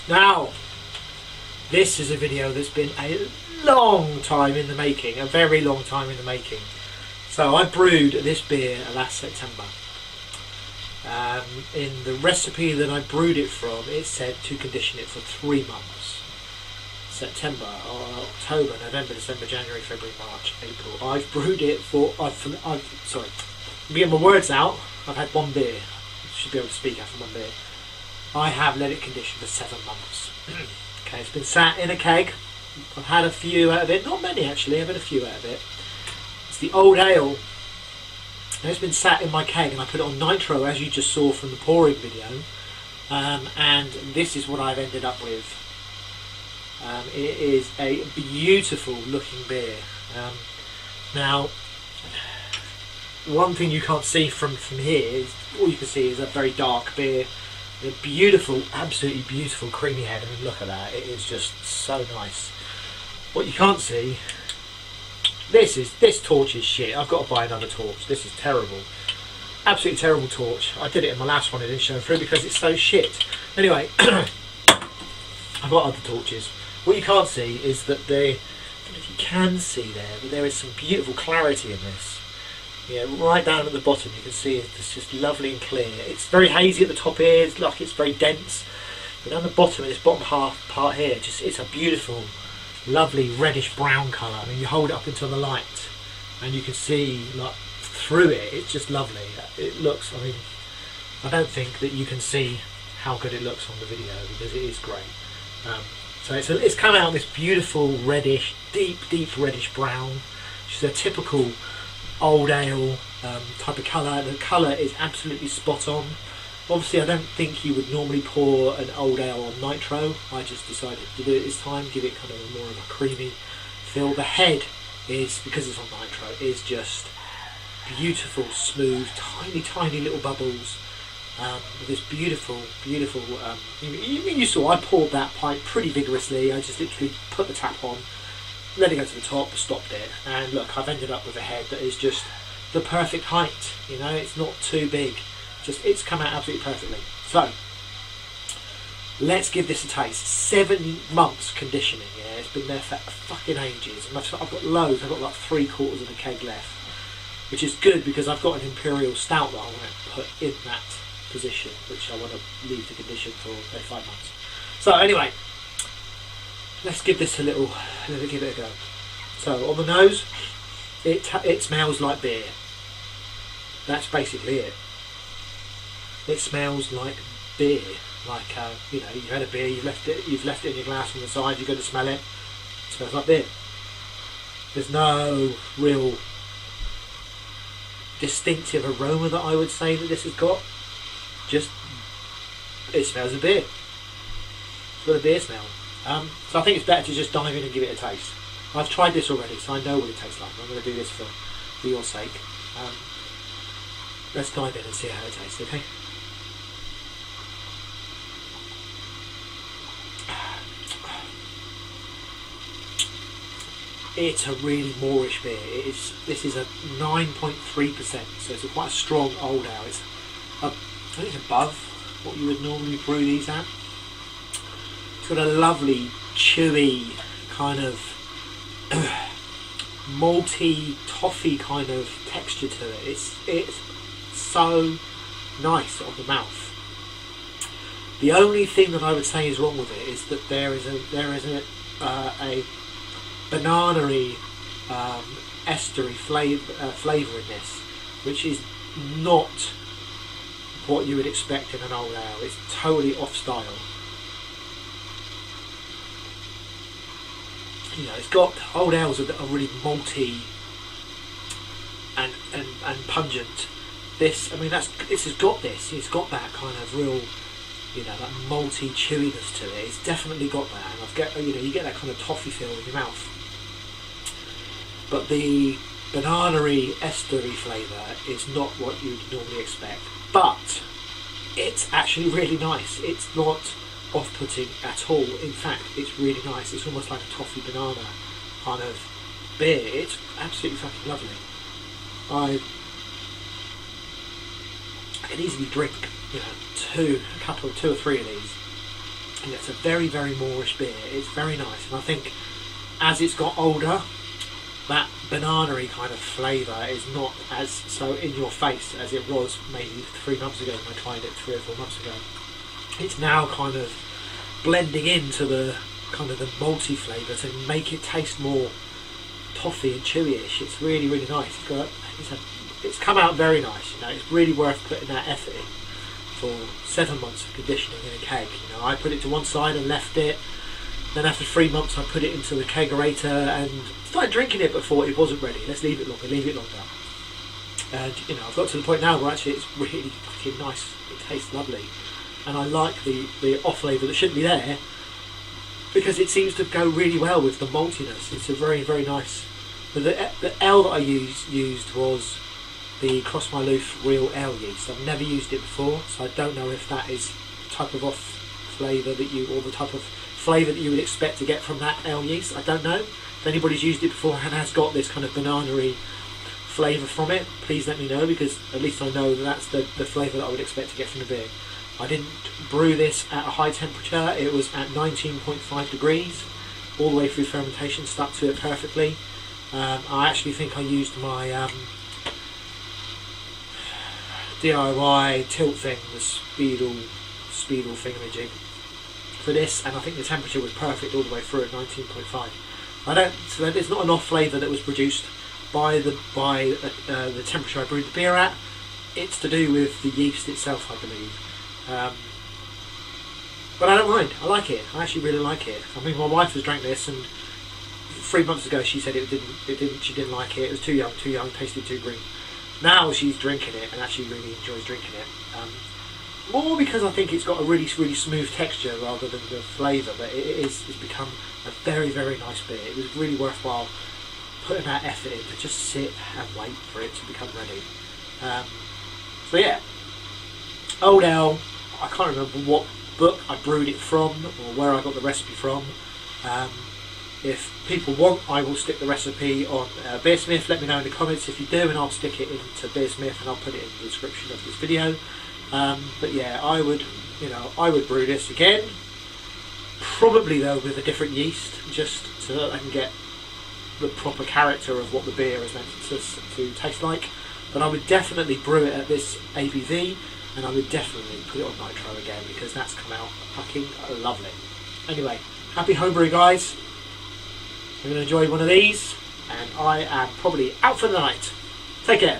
Now, this is a video that's been a long time in the making, a very long time in the making. So I brewed this beer last September. In the recipe that I brewed it from, it said to condition it for 3 months. September, October, November, December, January, February, March, April. I've brewed it for, sorry, to get my words out, I've had one beer. I should be able to speak after one beer. I have let it condition for 7 months. Okay, it's been sat in a keg. I've had a few out of it, not many actually, I've had a few out of it. It's the old ale. And it's been sat in my keg and I put it on nitro, as you just saw from the pouring video. And this is what I've ended up with. It is a beautiful looking beer. Now, one thing you can't see from here is, all you can see is a very dark beer. A beautiful, absolutely beautiful creamy head. I mean, look at that, it is just so nice. What you can't see, this torch is shit. I've got to buy another torch. This is terrible. Absolutely terrible torch. I did it in my last one, it didn't show through because it's so shit. Anyway, I've got other torches. What you can't see is that I don't know if you can see there, but there is some beautiful clarity in this. Yeah, right down at the bottom you can see it's just lovely and clear. It's very hazy at the top here, it's like it's very dense. But down the bottom, in this bottom half part here, it's a beautiful, lovely reddish brown colour. I mean, you hold it up into the light and you can see like through it, it's just lovely. It looks, I mean, I don't think that you can see how good it looks on the video because it is great. So it's come out this beautiful reddish, deep reddish brown, which is a typical old ale type of colour. The colour is absolutely spot on. Obviously I don't think you would normally pour an old ale on nitro. I just decided to do it this time, give it kind of more of a creamy feel. The head is, because it's on nitro, is just beautiful, smooth, tiny little bubbles. With this beautiful, you saw I poured that pint pretty vigorously. I just literally put the tap on, let it go to the top, stopped it, and look, I've ended up with a head that is just the perfect height. You know, it's not too big, just it's come out absolutely perfectly. So let's give this a taste. 7 months conditioning. Yeah, it's been there for fucking ages, and I've got loads. I've got like 3/4 of the keg left, which is good because I've got an imperial stout that I want to put in that position, which I want to leave to condition for 5 months. So anyway, let's give this give it a go. So on the nose, it smells like beer. That's basically it. It smells like beer. Like you know, you've had a beer, you've left it in your glass on the side. You're going to smell it. It smells like beer. There's no real distinctive aroma that I would say that this has got. Just, it smells of beer. It's got a beer smell. So I think it's better to just dive in and give it a taste. I've tried this already, so I know what it tastes like. I'm going to do this for your sake. Let's dive in and see how it tastes, okay? It's a really moorish beer. This is a 9.3%, so it's quite a strong old ale. I think it's above what you would normally brew these at. It's got a lovely, chewy, kind of malty, toffee kind of texture to it. It's so nice on the mouth. The only thing that I would say is wrong with it is that there is a banana-y estery flavour in this, which is not what you would expect in an old ale. It's totally off style. You know, it's got old ales that are really malty and pungent. This, I mean, it's got that kind of real, you know, that malty chewiness to it. It's definitely got that, and you get that kind of toffee feel in your mouth. But the banana-y estery flavour is not what you'd normally expect. But it's actually really nice. It's not off-putting at all. In fact, it's really nice. It's almost like a toffee banana kind of beer. It's absolutely fucking lovely. I can easily drink, you know, two or three of these It's a very, very Moorish beer. It's very nice, and I think as it's got older, that banana-y kind of flavour is not as so in your face as it was maybe 3 months ago when I tried it 3 or 4 months ago. It's now kind of blending into the kind of the malty flavour to make it taste more toffee and chewy-ish. It's really, really nice. It's come out very nice. You know, it's really worth putting that effort in for 7 months of conditioning in a keg. You know, I put it to one side and left it. Then after 3 months, I put it into the kegerator and started drinking it, but thought it wasn't ready. Let's leave it longer. And you know, I've got to the point now where actually it's really fucking nice. It tastes lovely, and I like the off flavour that shouldn't be there because it seems to go really well with the maltiness. It's a very, very nice. But the ale that I used was the Cross My Loof Real Ale yeast. I've never used it before, so I don't know if that is the type of off flavour that you, or the type of flavour that you would expect to get from that ale yeast. I don't know. If anybody's used it before and has got this kind of banana-y flavour from it, please let me know, because at least I know that that's the flavour that I would expect to get from the beer. I didn't brew this at a high temperature. It was at 19.5 degrees all the way through fermentation, stuck to it perfectly. I actually think I used my DIY tilt thing, the Speedle thingamajig for this, and I think the temperature was perfect all the way through at 19.5. So there's not enough flavour that was produced by the temperature I brewed the beer at. It's to do with the yeast itself, I believe. But I don't mind. I like it. I actually really like it. I mean, my wife has drank this, and 3 months ago she said she didn't like it. It was too young, tasted too green. Now she's drinking it and actually really enjoys drinking it. More because I think it's got a really, really smooth texture rather than the flavour, but it's become a very, very nice beer. It was really worthwhile putting that effort in to just sit and wait for it to become ready. So yeah, Old Ale. I can't remember what book I brewed it from or where I got the recipe from. If people want, I will stick the recipe on Beersmith. Let me know in the comments if you do, and I'll stick it into Beersmith and I'll put it in the description of this video. But yeah, I would brew this again, probably though with a different yeast, just so that I can get the proper character of what the beer is meant to taste like. But I would definitely brew it at this ABV, and I would definitely put it on nitro again, because that's come out fucking lovely. Anyway, happy homebrew, guys. I'm going to enjoy one of these, and I am probably out for the night. Take care.